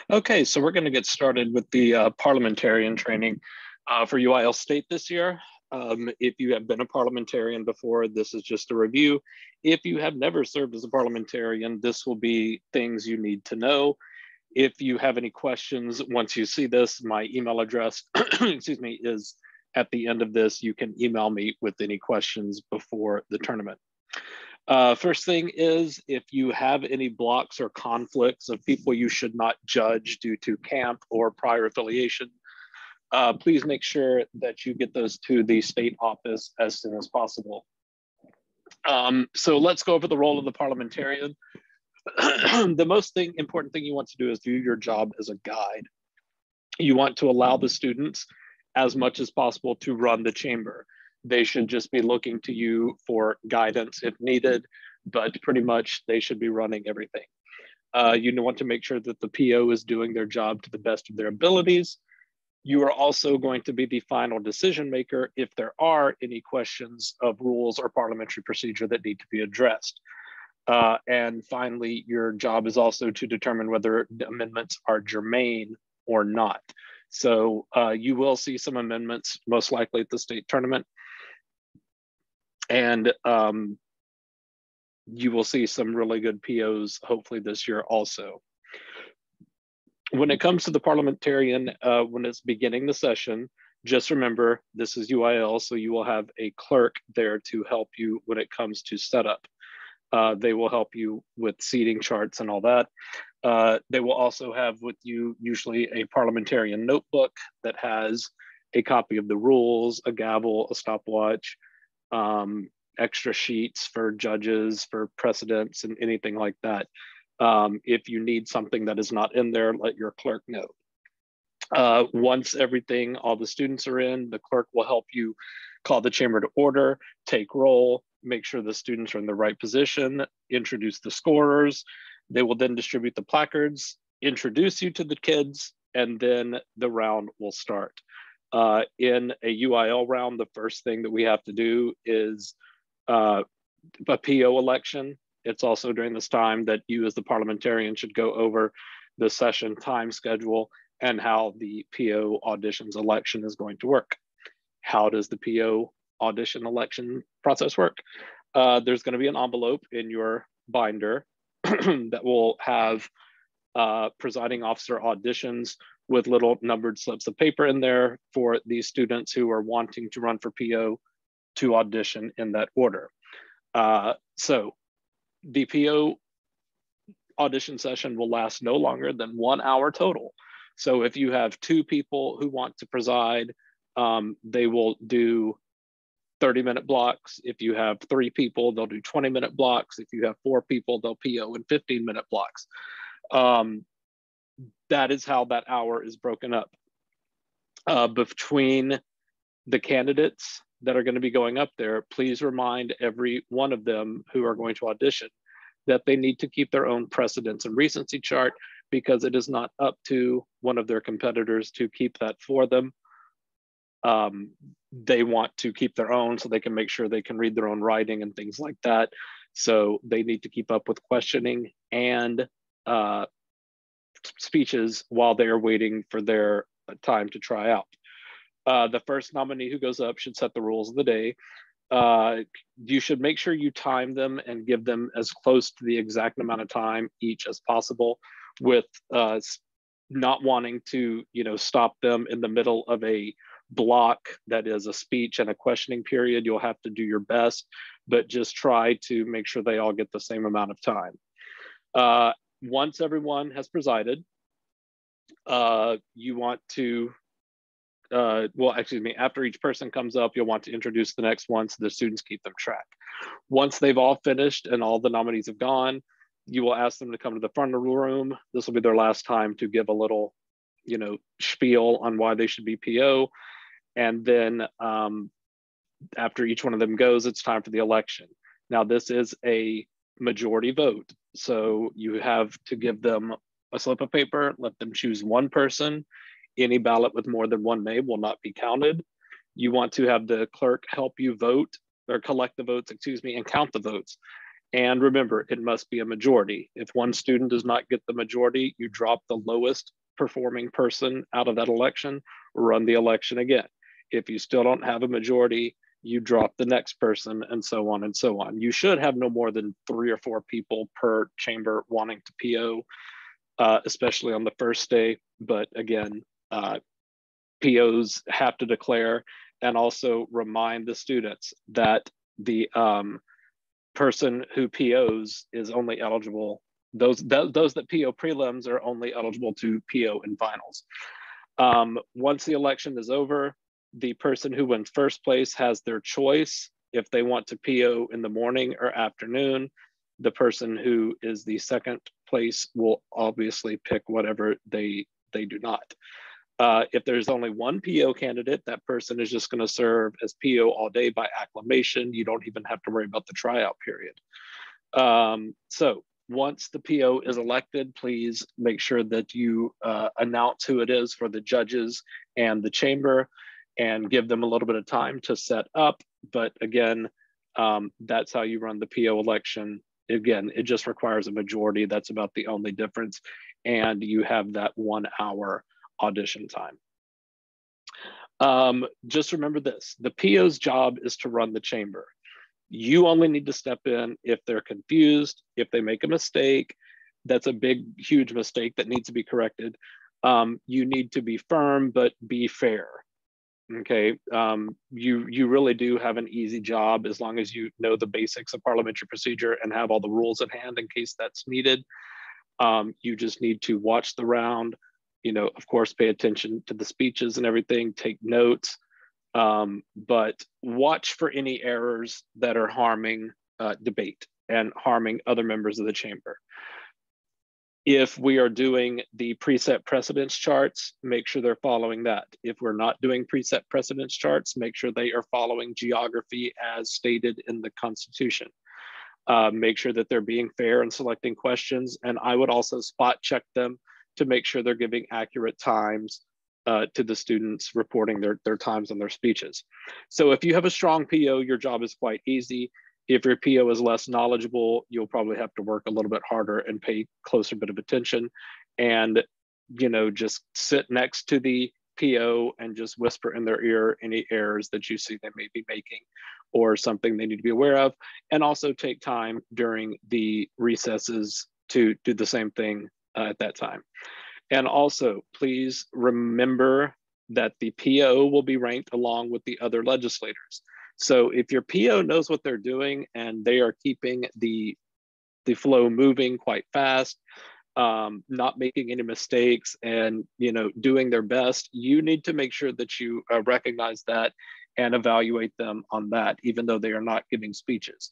Okay, so we're going to get started with the parliamentarian training for UIL State this year. If you have been a parliamentarian before, this is just a review. If you have never served as a parliamentarian, this will be things you need to know. If you have any questions, once you see this, my email address, excuse me, is at the end of this. You can email me with any questions before the tournament. First thing is, if you have any blocks or conflicts of people you should not judge due to camp or prior affiliation, please make sure that you get those to the state office as soon as possible. So let's go over the role of the parliamentarian. The most important thing you want to do is do your job as a guide. You want to allow the students as much as possible to run the chamber. They should just be looking to you for guidance if needed, but pretty much they should be running everything. You want to make sure that the PO is doing their job to the best of their abilities. You are also going to be the final decision maker if there are any questions of rules or parliamentary procedure that need to be addressed. And finally, your job is also to determine whether the amendments are germane or not. So you will see some amendments, most likely at the state tournament. And you will see some really good POs hopefully this year also. When it comes to the parliamentarian, when it's beginning the session, just remember this is UIL, so you will have a clerk there to help you when it comes to setup. They will help you with seating charts and all that. They will also have with you usually a parliamentarian notebook that has a copy of the rules, a gavel, a stopwatch, extra sheets for judges, for precedents, and anything like that. If you need something that is not in there, let your clerk know. Once all the students are in, the clerk will help you call the chamber to order, take roll, make sure the students are in the right position, introduce the scorers. They will then distribute the placards, introduce you to the kids, and then the round will start. In a UIL round, the first thing that we have to do is a PO election. It's also during this time that you as the parliamentarian should go over the session time schedule and how the PO auditions election is going to work. How does the PO audition election process work? There's going to be an envelope in your binder that will have presiding officer auditions with little numbered slips of paper in there for these students who are wanting to run for PO to audition in that order. So the PO audition session will last no longer than 1 hour total. So if you have 2 people who want to preside, they will do 30-minute blocks. If you have 3 people, they'll do 20-minute blocks. If you have 4 people, they'll PO in 15-minute blocks. That is how that hour is broken up. Between the candidates that are going to be going up there, please remind every one of them who are going to audition that they need to keep their own precedence and recency chart, because it is not up to one of their competitors to keep that for them. They want to keep their own so they can make sure they can read their own writing and things like that. So they need to keep up with questioning and speeches while they're waiting for their time to try out. The first nominee who goes up should set the rules of the day. You should make sure you time them and give them as close to the exact amount of time each as possible, with not wanting to, stop them in the middle of a block that is a speech and a questioning period. You'll have to do your best, but just try to make sure they all get the same amount of time. Once everyone has presided, you want to after each person comes up, you'll want to introduce the next one so the students keep them track. Once they've all finished and all the nominees have gone, you will ask them to come to the front of the room. This will be their last time to give a little, spiel on why they should be PO. And then after each one of them goes, it's time for the election. Now, this is a majority vote. So you have to give them a slip of paper, let them choose one person. Any ballot with more than one name will not be counted. You want to have the clerk help you vote or collect the votes, and count the votes. And remember, it must be a majority. If one student does not get the majority, you drop the lowest performing person out of that election, run the election again. If you still don't have a majority, you drop the next person, and so on and so on. You should have no more than 3 or 4 people per chamber wanting to PO, especially on the first day. But again, POs have to declare, and also remind the students that the person who POs is only eligible, those that PO prelims are only eligible to PO in finals. Once the election is over, the person who wins first place has their choice if they want to PO in the morning or afternoon. The person who is the second place will obviously pick whatever they do not. If there's only one PO candidate, that person is just going to serve as PO all day by acclamation. You don't even have to worry about the tryout period. So once the PO is elected, please make sure that you announce who it is for the judges and the chamber, and give them a little bit of time to set up. But again, that's how you run the PO election. Again, it just requires a majority. That's about the only difference. And you have that 1 hour audition time. Just remember this, the PO's job is to run the chamber. You only need to step in if they're confused, if they make a mistake. That's a big, huge mistake that needs to be corrected. You need to be firm, but be fair. Okay, you really do have an easy job as long as you know the basics of parliamentary procedure and have all the rules at hand in case that's needed. You just need to watch the round, of course, pay attention to the speeches and everything, take notes, but watch for any errors that are harming debate and harming other members of the chamber. If we are doing the preset precedence charts, make sure they're following that. If we're not doing preset precedence charts, make sure they are following geography as stated in the Constitution. Make sure that they're being fair in selecting questions. And I would also spot check them to make sure they're giving accurate times to the students reporting their times on their speeches. So if you have a strong PO, your job is quite easy. If your PO is less knowledgeable, you'll probably have to work a little bit harder and pay closer bit of attention, and just sit next to the PO and just whisper in their ear any errors that you see they may be making or something they need to be aware of. And also take time during the recesses to do the same thing at that time. And also, please remember that the PO will be ranked along with the other legislators. So if your PO knows what they're doing and they are keeping the flow moving quite fast, not making any mistakes, and doing their best, you need to make sure that you recognize that and evaluate them on that, even though they are not giving speeches.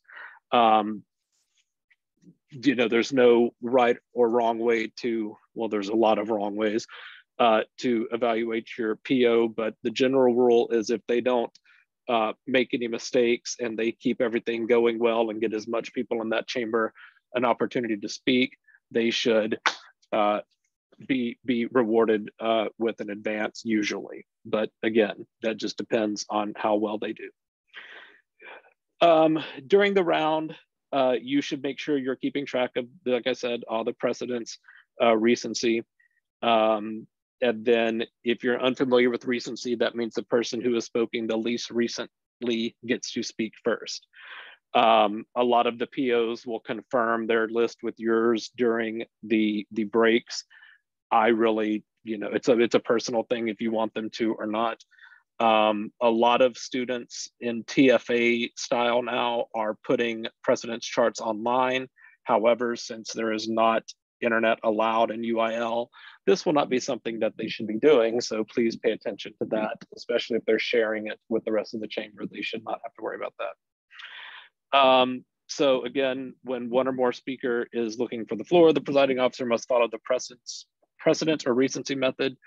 There's no right or wrong way to, well, there's a lot of wrong ways to evaluate your PO, but the general rule is if they don't make any mistakes and they keep everything going well and get as much people in that chamber an opportunity to speak, they should be rewarded with an advance usually. But again, that just depends on how well they do. During the round, you should make sure you're keeping track of, like I said, all the precedents, recency. And then if you're unfamiliar with recency, that means the person who is speaking the least recently gets to speak first. A lot of the POs will confirm their list with yours during the breaks. I really, it's a personal thing if you want them to or not. A lot of students in TFA style now are putting precedence charts online. However, since there is not internet allowed in UIL, this will not be something that they should be doing. So please pay attention to that, especially if they're sharing it with the rest of the chamber. They should not have to worry about that. So again, when one or more speaker is looking for the floor, the presiding officer must follow the precedent or recency method.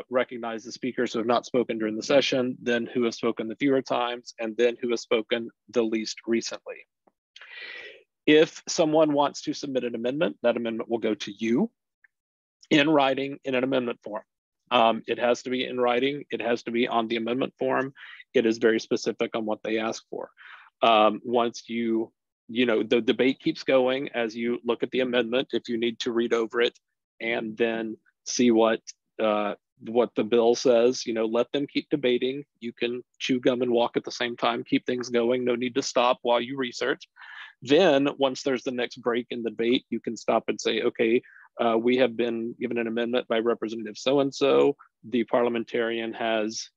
Recognize the speakers who have not spoken during the session, then who have spoken the fewer times, and then who has spoken the least recently. If someone wants to submit an amendment, that amendment will go to you in writing in an amendment form. It has to be in writing. It has to be on the amendment form. It is very specific on what they ask for. Once the debate keeps going as you look at the amendment, if you need to read over it and then see what the bill says. You know, let them keep debating. You can chew gum and walk at the same time, keep things going. No need to stop while you research. Then once there's the next break in the debate, you can stop and say, okay, we have been given an amendment by Representative so-and-so. The parliamentarian has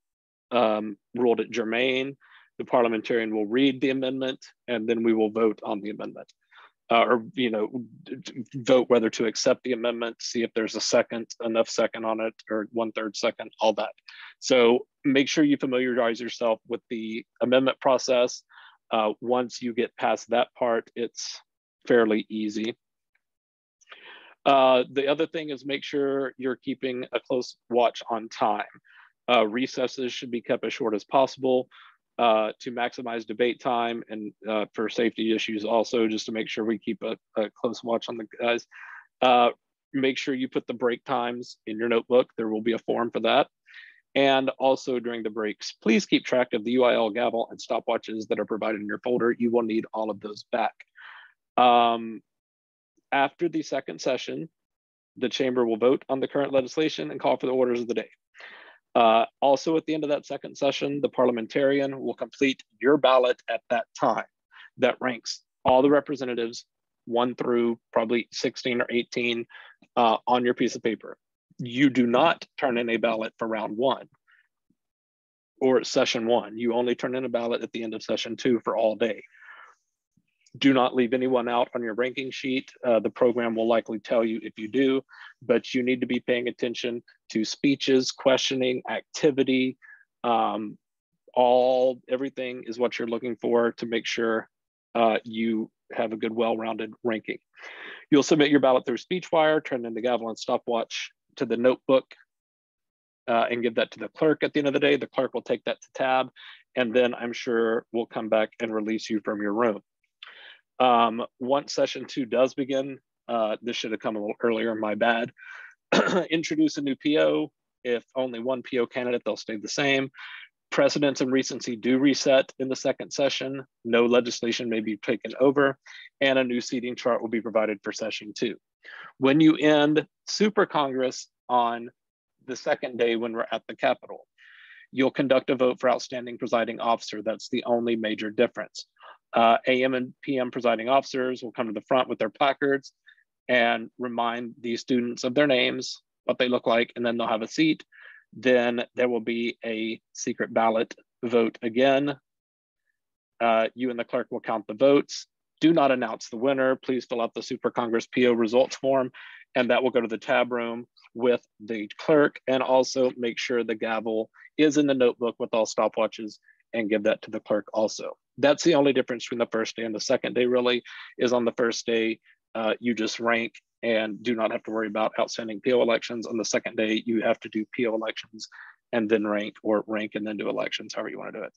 ruled it germane. The parliamentarian will read the amendment, and then we will vote on the amendment. Or, you know, vote whether to accept the amendment, see if there's enough second on it, or 1/3 second, all that. So make sure you familiarize yourself with the amendment process. Once you get past that part, it's fairly easy. The other thing is make sure you're keeping a close watch on time. Recesses should be kept as short as possible to maximize debate time, and for safety issues also, just to make sure we keep a close watch on the guys. Make sure you put the break times in your notebook. There will be a form for that. And also during the breaks, please keep track of the UIL gavel and stopwatches that are provided in your folder. You will need all of those back. After the second session, the chamber will vote on the current legislation and call for the orders of the day. Also at the end of that second session, the parliamentarian will complete your ballot at that time. That ranks all the representatives 1 through probably 16 or 18 on your piece of paper. You do not turn in a ballot for round 1 or session 1. You only turn in a ballot at the end of session 2 for all day. Do not leave anyone out on your ranking sheet. The program will likely tell you if you do, but you need to be paying attention to speeches, questioning, activity, everything is what you're looking for to make sure you have a good, well-rounded ranking. You'll submit your ballot through SpeechWire, turn in the gavel and stopwatch to the notebook, and give that to the clerk at the end of the day. The clerk will take that to tab, and then I'm sure we'll come back and release you from your room. Once session 2 does begin, this should have come a little earlier, my bad. Introduce a new PO. If only one PO candidate, they'll stay the same. Precedence and recency do reset in the second session. No legislation may be taken over, and a new seating chart will be provided for session 2. When you end Super Congress on the second day when we're at the Capitol, you'll conduct a vote for outstanding presiding officer. That's the only major difference. AM and PM presiding officers will come to the front with their placards and remind the students of their names, what they look like, and then they'll have a seat. Then there will be a secret ballot vote again. You and the clerk will count the votes. Do not announce the winner. Please fill out the Super Congress PO results form, and that will go to the tab room with the clerk, and also make sure the gavel is in the notebook with all stopwatches and give that to the clerk also. That's the only difference between the first day and the second day, really, is on the first day, you just rank and do not have to worry about outstanding PO elections. On the second day, you have to do PO elections and then rank, or rank and then do elections, however you want to do it.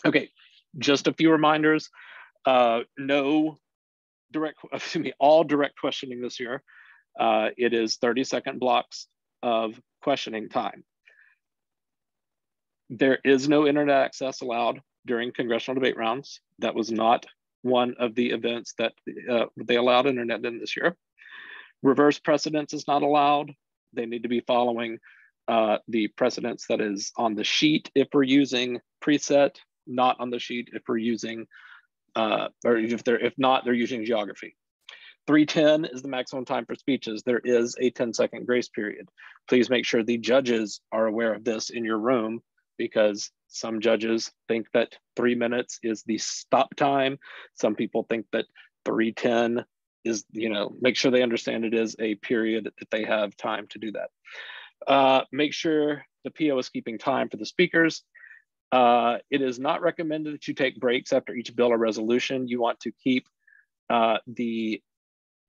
Okay, just a few reminders. All direct questioning this year. It is 30-second blocks of questioning time. There is no internet access allowed during congressional debate rounds. That was not one of the events that they allowed internet in this year. Reverse precedence is not allowed. They need to be following the precedence that is on the sheet if we're using preset, not on the sheet if we're using, or if not, they're using geography. 3:10 is the maximum time for speeches. There is a 10-second grace period. Please make sure the judges are aware of this in your room, because some judges think that 3 minutes is the stop time. Some people think that 3:10 is, make sure they understand it is a period that they have time to do that. Make sure the PO is keeping time for the speakers. It is not recommended that you take breaks after each bill or resolution. You want to keep the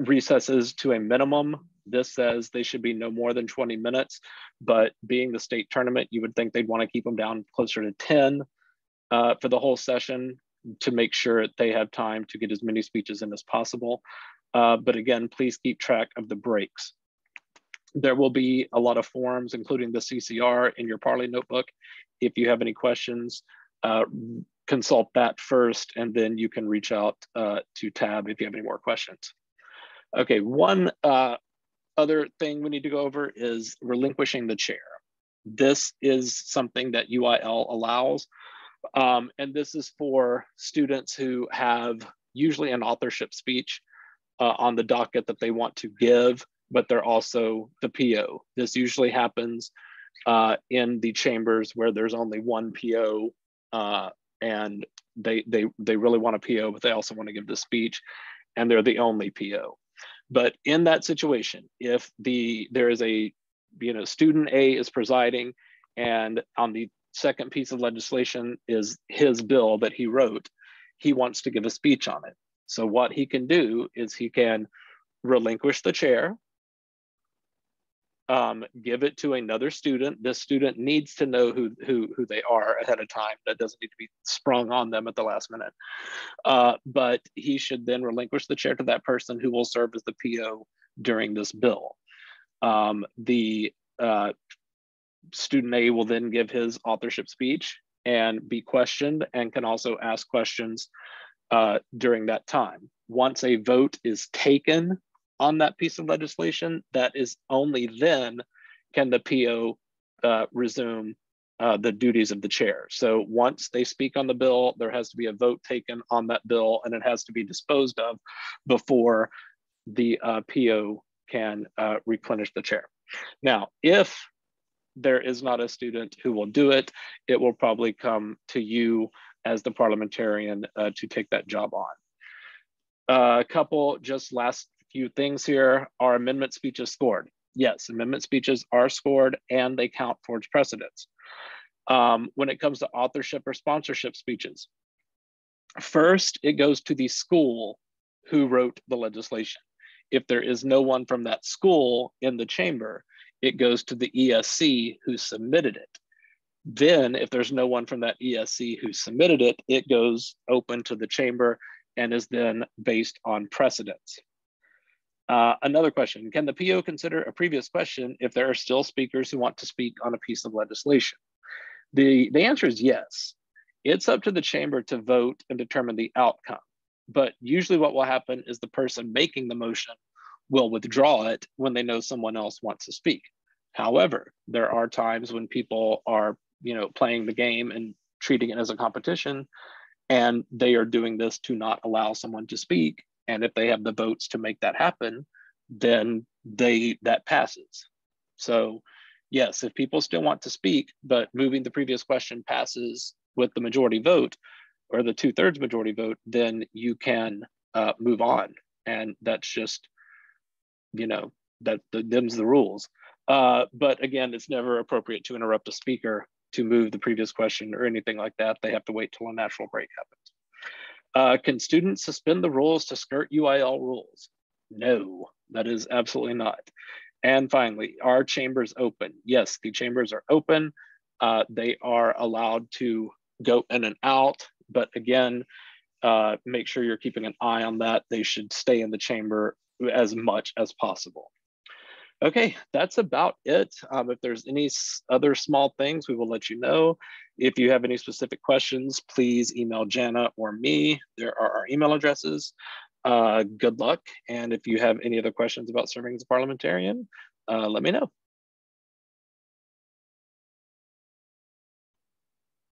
recesses to a minimum. This says they should be no more than 20 minutes, but being the state tournament, you would think they'd want to keep them down closer to 10 for the whole session to make sure they have time to get as many speeches in as possible. But again, please keep track of the breaks. There will be a lot of forms, including the CCR in your Parli notebook. If you have any questions, consult that first, and then you can reach out to Tab if you have any more questions. Okay, one other thing we need to go over is relinquishing the chair. This is something that UIL allows, and this is for students who have usually an authorship speech on the docket that they want to give, but they're also the PO. This usually happens in the chambers where there's only one PO, and they really want a PO, but they also want to give the speech, and they're the only PO. But in that situation, if there is a, student A is presiding, and on the second piece of legislation is his bill that he wrote, he wants to give a speech on it. So what he can do is he can relinquish the chair, give it to another student. This student needs to know who they are ahead of time. That doesn't need to be sprung on them at the last minute. But he should then relinquish the chair to that person who will serve as the PO during this bill. The student A will then give his authorship speech and be questioned, and can also ask questions during that time. Once a vote is taken on that piece of legislation, that is only then can the PO resume the duties of the chair. So once they speak on the bill, there has to be a vote taken on that bill, and it has to be disposed of before the PO can replenish the chair. Now, if there is not a student who will do it, it will probably come to you as the parliamentarian to take that job on. A couple just last few things here. Are amendment speeches scored? Yes, amendment speeches are scored, and they count towards precedence. When it comes to authorship or sponsorship speeches, first it goes to the school who wrote the legislation. If there is no one from that school in the chamber, it goes to the ESC who submitted it. Then if there's no one from that ESC who submitted it, it goes open to the chamber and is then based on precedence. Another question, can the PO consider a previous question if there are still speakers who want to speak on a piece of legislation? The answer is yes. It's up to the chamber to vote and determine the outcome. But usually what will happen is the person making the motion will withdraw it when they know someone else wants to speak. However, there are times when people are, playing the game and treating it as a competition, and they are doing this to not allow someone to speak. And if they have the votes to make that happen, then that passes. So yes, if people still want to speak, but moving the previous question passes with the majority vote or the 2/3 majority vote, then you can move on. And that's just, them's the rules. But again, it's never appropriate to interrupt a speaker to move the previous question or anything like that. They have to wait till a natural break happens. Can students suspend the rules to skirt UIL rules? No, that is absolutely not. And finally, are chambers open? Yes, the chambers are open. They are allowed to go in and out, but again, make sure you're keeping an eye on that. They should stay in the chamber as much as possible. Okay, that's about it. If there's any other small things, we will let you know. If you have any specific questions, please email Jana or me. There are our email addresses. Good luck. And if you have any other questions about serving as a parliamentarian, let me know.